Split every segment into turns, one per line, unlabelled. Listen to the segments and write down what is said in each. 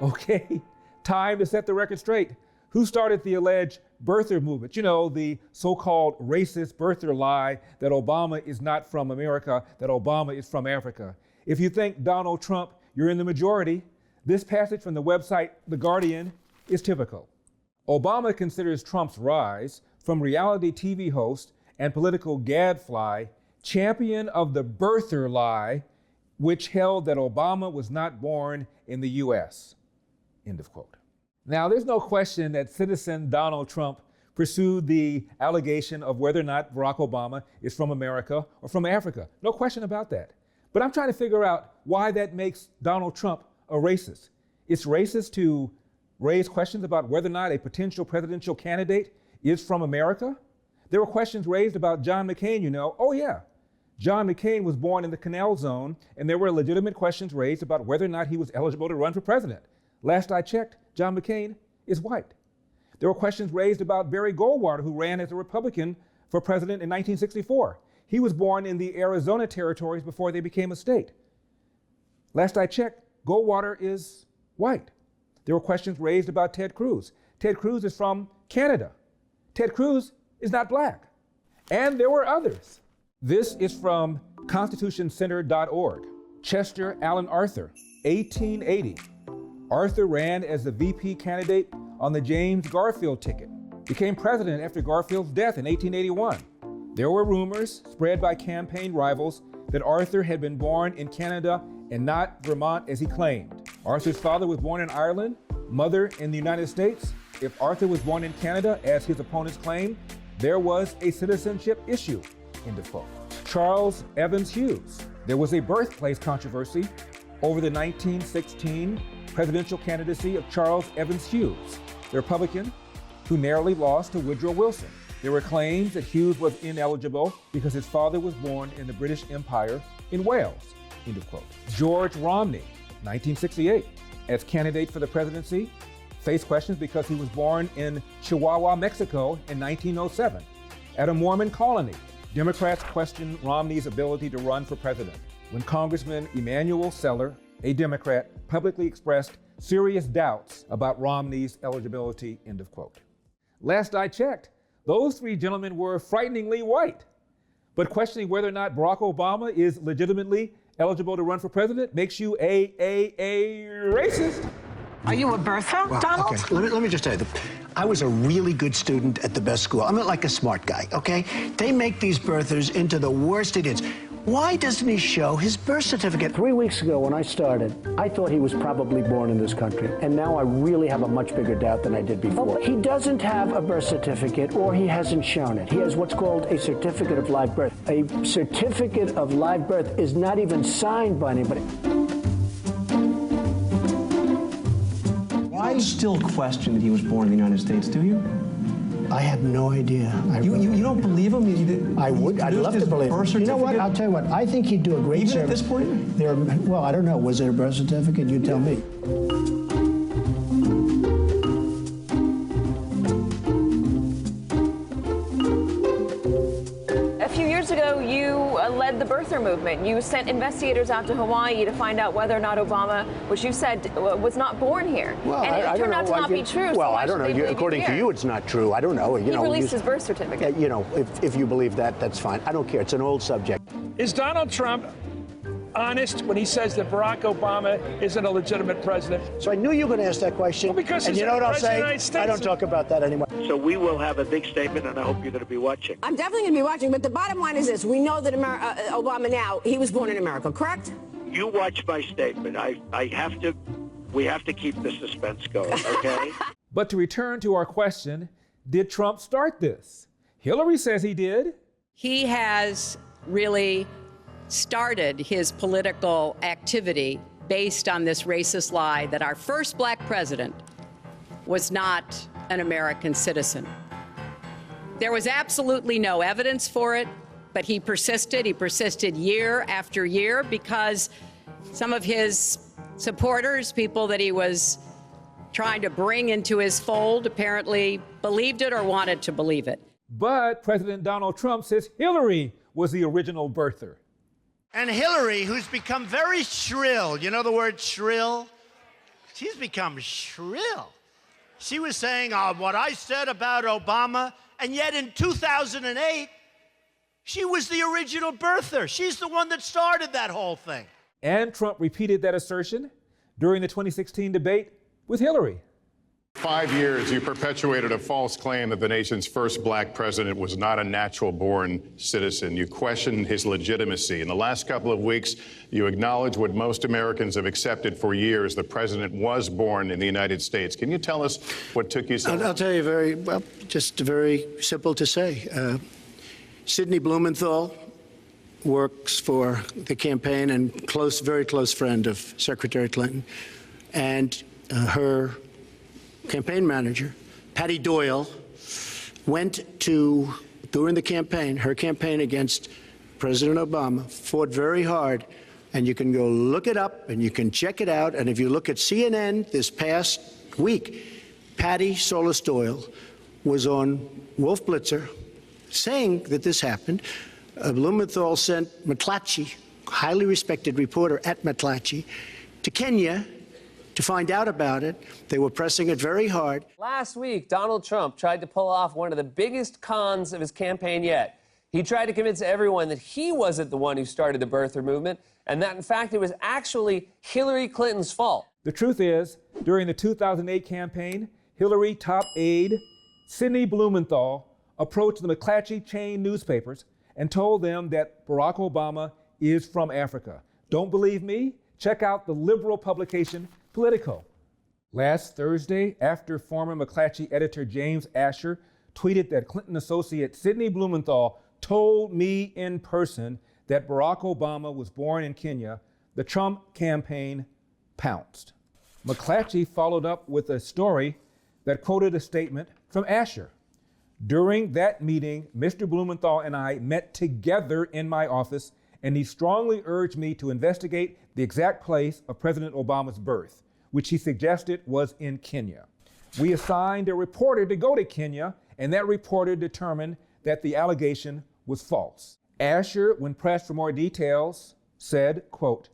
Okay, time to set the record straight. Who started the alleged birther movement? You know, the so-called racist birther lie that Obama is not from America, that Obama is from Africa. If you think Donald Trump, you're in the majority. This passage from the website The Guardian is typical. Obama considers Trump's rise from reality TV host and political gadfly champion of the birther lie, which held that Obama was not born in the U.S. End of quote. Now, there's no question that citizen Donald Trump pursued the allegation of whether or not Barack Obama is from America or from Africa. No question about that. But I'm trying to figure out why that makes Donald Trump a racist. It's racist to raise questions about whether or not a potential presidential candidate is from America. There were questions raised about John McCain, you know. Oh yeah, John McCain was born in the Canal Zone, and there were legitimate questions raised about whether or not he was eligible to run for president. Last I checked, John McCain is white. There were questions raised about Barry Goldwater, who ran as a Republican for president in 1964. He was born in the Arizona territories before they became a state. Last I checked, Goldwater is white. There were questions raised about Ted Cruz. Ted Cruz is from Canada. Ted Cruz is not black. And there were others. This is from constitutioncenter.org. Chester Alan Arthur, 1880. Arthur ran as the VP candidate on the James Garfield ticket, became president after Garfield's death in 1881. There were rumors spread by campaign rivals that Arthur had been born in Canada and not Vermont as he claimed. Arthur's father was born in Ireland, mother in the United States. If Arthur was born in Canada, as his opponents claimed, there was a citizenship issue, end of quote. Charles Evans Hughes. There was a birthplace controversy over the 1916 presidential candidacy of Charles Evans Hughes, the Republican who narrowly lost to Woodrow Wilson. There were claims that Hughes was ineligible because his father was born in the British Empire in Wales, end of quote. George Romney, 1968, as candidate for the presidency, faced questions because he was born in Chihuahua, Mexico in 1907. At a Mormon colony, Democrats questioned Romney's ability to run for president when Congressman Emanuel Seller, a Democrat, publicly expressed serious doubts about Romney's eligibility, end of quote. Last I checked, those three gentlemen were frighteningly white. But questioning whether or not Barack Obama is legitimately eligible to run for president makes you a racist.
Are you a birther, well, Donald?
Okay, let me just tell you, I was a really good student at the best school. I'm not like a smart guy, okay? They make these birthers into the worst idiots. Why doesn't he show his birth certificate?
3 weeks ago when I started, I thought he was probably born in this country. And now I really have a much bigger doubt than I did before. He doesn't have a birth certificate, or he hasn't shown it. He has what's called a certificate of live birth. A certificate of live birth is not even signed by anybody.
Why still question that he was born in the United States, do you?
I have no idea.
You don't believe him?
I would. I'd love to believe him. You know what? I'll tell you what. I think he'd do a great service.
Even at this point?
Well, I don't know. Was there a birth certificate? You tell me.
A few years ago, you led the birther movement. You sent investigators out to Hawaii to find out whether or not Obama, which you said was not born here.
Well,
and it turned out to not be true.
Well, I don't know. According to you, it's not true. I don't know.
He released his birth certificate.
You know, if you believe that, that's fine. I don't care. It's an old subject.
Is Donald Trump honest when he says that Barack Obama isn't a legitimate president?
So I knew you were going to ask that question.
Well, because
and
he's
you know what I'll say?
I
don't talk about that anymore.
So we will have a big statement, and I hope you're going to be watching.
I'm definitely going to be watching, but the bottom line is this. We know that Obama now, he was born in America, correct?
You watch my statement. We have to keep the suspense going, okay?
But to return to our question, did Trump start this? Hillary says he did.
He has really started his political activity based on this racist lie that our first black president was not an American citizen. There was absolutely no evidence for it, but he persisted year after year because some of his supporters, people that he was trying to bring into his fold, apparently believed it or wanted to believe it.
But President Donald Trump says Hillary was the original birther.
And Hillary, who's become very shrill, you know the word shrill?
She's become shrill. She was saying what I said about Obama, and yet in 2008, she was the original birther. She's the one that started that whole thing.
And Trump repeated that assertion during the 2016 debate with Hillary.
5 years, you perpetuated a false claim that the nation's first black president was not a natural-born citizen. You questioned his legitimacy. In the last couple of weeks, you acknowledged what most Americans have accepted for years. The president was born in the United States. Can you tell us what took you so long?
I'll tell you just very simple to say. Sidney Blumenthal works for the campaign and very close friend of Secretary Clinton. And her campaign manager, Patty Doyle, went to, during the campaign, her campaign against President Obama, fought very hard, and you can go look it up and you can check it out. And if you look at CNN this past week, Patty Solis Doyle was on Wolf Blitzer saying that this happened. Blumenthal sent McClatchy, highly respected reporter at McClatchy, to Kenya to find out about it. They were pressing it very hard.
Last week, Donald Trump tried to pull off one of the biggest cons of his campaign yet. He tried to convince everyone that he wasn't the one who started the birther movement, and that, in fact, it was actually Hillary Clinton's fault.
The truth is, during the 2008 campaign, Hillary top aide Sidney Blumenthal approached the McClatchy chain newspapers and told them that Barack Obama is from Africa. Don't believe me? Check out the liberal publication Politico. Last Thursday, after former McClatchy editor James Asher tweeted that Clinton associate Sidney Blumenthal told me in person that Barack Obama was born in Kenya, the Trump campaign pounced. McClatchy followed up with a story that quoted a statement from Asher. During that meeting, Mr. Blumenthal and I met together in my office, and he strongly urged me to investigate the exact place of President Obama's birth, which he suggested was in Kenya. We assigned a reporter to go to Kenya, and that reporter determined that the allegation was false. Asher, when pressed for more details, said, quote,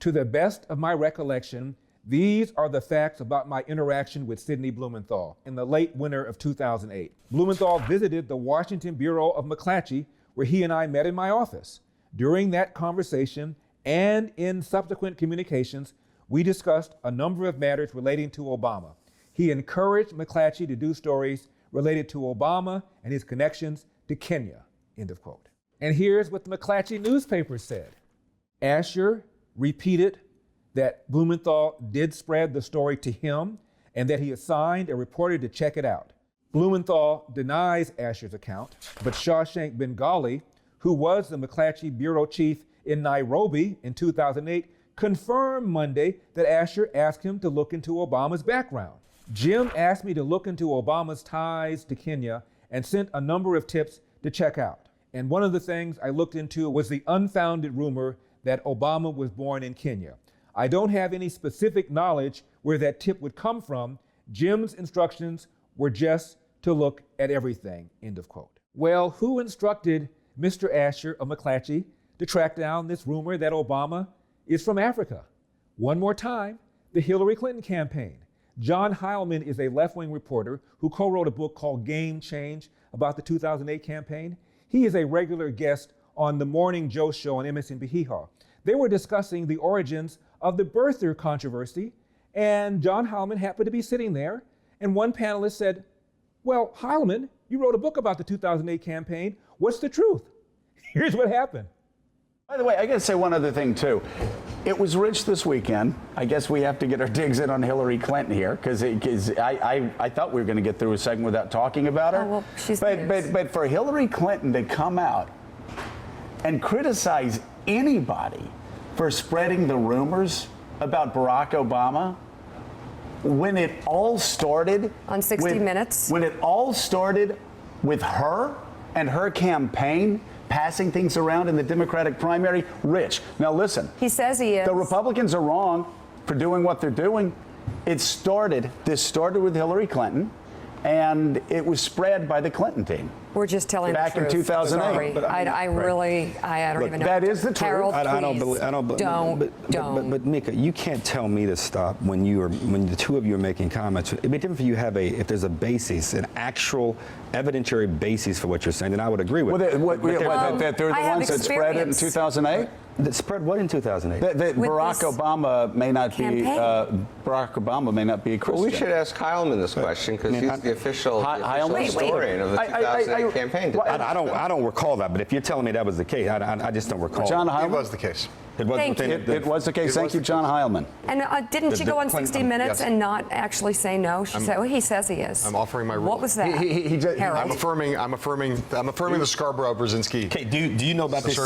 "To the best of my recollection, these are the facts about my interaction with Sidney Blumenthal in the late winter of 2008. Blumenthal visited the Washington Bureau of McClatchy, where he and I met in my office. During that conversation and in subsequent communications, we discussed a number of matters relating to Obama. He encouraged McClatchy to do stories related to Obama and his connections to Kenya," end of quote. And here's what the McClatchy newspaper said. Asher repeated that Blumenthal did spread the story to him and that he assigned a reporter to check it out. Blumenthal denies Asher's account, but Shawshank Bengali, who was the McClatchy bureau chief in Nairobi in 2008, confirmed Monday that Asher asked him to look into Obama's background. Jim asked me to look into Obama's ties to Kenya and sent a number of tips to check out. And one of the things I looked into was the unfounded rumor that Obama was born in Kenya. I don't have any specific knowledge where that tip would come from. Jim's instructions were just to look at everything, end of quote. Well, who instructed Mr. Asher of McClatchy to track down this rumor that Obama is from Africa? One more time, the Hillary Clinton campaign. John Heilman is a left-wing reporter who co-wrote a book called Game Change about the 2008 campaign. He is a regular guest on the Morning Joe show on MSNBC. They were discussing the origins of the birther controversy, and John Heilman happened to be sitting there, and one panelist said, "Well, Heilman, you wrote a book about the 2008 campaign. What's the truth?" Here's what happened.
By the way, I got to say one other thing, too. It was rich this weekend. I guess we have to get our digs in on Hillary Clinton here, because I thought we were going to get through a segment without talking about her.
Oh, well, she's
but for Hillary Clinton to come out and criticize anybody for spreading the rumors about Barack Obama, when it all started
on 60 Minutes,
when it all started with her and her campaign passing things around in the Democratic primary. Rich, now listen.
He says he is.
The Republicans are wrong for doing what they're doing. This started with Hillary Clinton, and it was spread by the Clinton team.
We're just telling
back
the truth.
in 2008.
Sorry.
But
I don't even know.
That is the truth.
Harold,
I don't
please,
believe.
don't.
But Mika, you can't tell me to stop when the two of you are making comments. It'd be different if you have if there's a basis, an actual evidentiary basis for what you're saying, then I would agree with.
Well, they're the ones that spread it in 2008.
That spread what in 2008?
That Barack Obama may not
campaign.
be a Christian.
Well, we should ask Heilman this question because he's the official historian of the 2008 campaign.
I don't recall that, but if you're telling me that was the case, I just don't recall.
John Heilman?
It was the case.
It
was the case. Thank you, John Heilman.
And didn't she go on 60 Minutes and not actually say no? She said, well, he says he is.
I'm offering my.
What was that?
I'm affirming the Scarborough-Brzezinski.
Okay, do you know about this?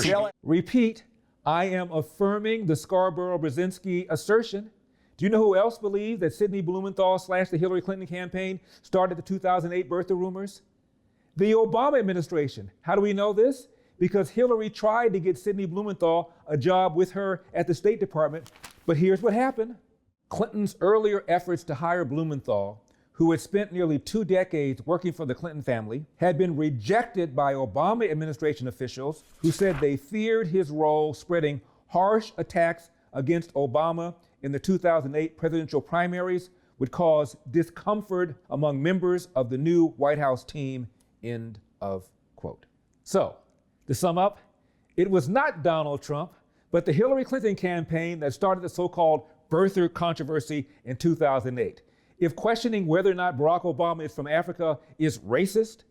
Repeat, I am affirming the Scarborough-Brzezinski assertion. Do you know who else believes that Sidney Blumenthal / the Hillary Clinton campaign started the 2008 birther rumors? The Obama administration. How do we know this? Because Hillary tried to get Sidney Blumenthal a job with her at the State Department, but here's what happened. Clinton's earlier efforts to hire Blumenthal, who had spent nearly 2 decades working for the Clinton family, had been rejected by Obama administration officials who said they feared his role spreading harsh attacks against Obama in the 2008 presidential primaries would cause discomfort among members of the new White House team, end of quote. So, to sum up, it was not Donald Trump, but the Hillary Clinton campaign that started the so-called birther controversy in 2008. If questioning whether or not Barack Obama is from Africa is racist,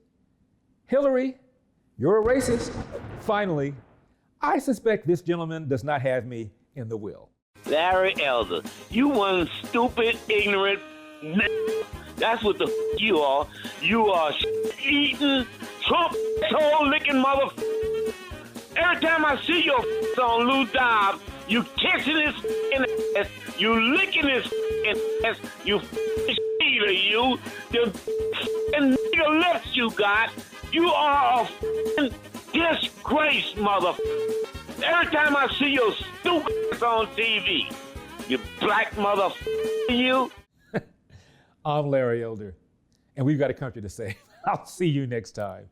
Hillary, you're a racist. Finally, I suspect this gentleman does not have me in the will.
Larry Elder, you one stupid, ignorant That's what the you are. You are eating, Trump soul licking mother. Every time I see your on Lou Dobbs, you kissing his ass, you licking his ass, you stealer, you. The nigga lips you got, you are a disgrace, mother. Every time I see your stupid ass on TV, you black mother, you.
I'm Larry Elder, and we've got a country to save. I'll see you next time.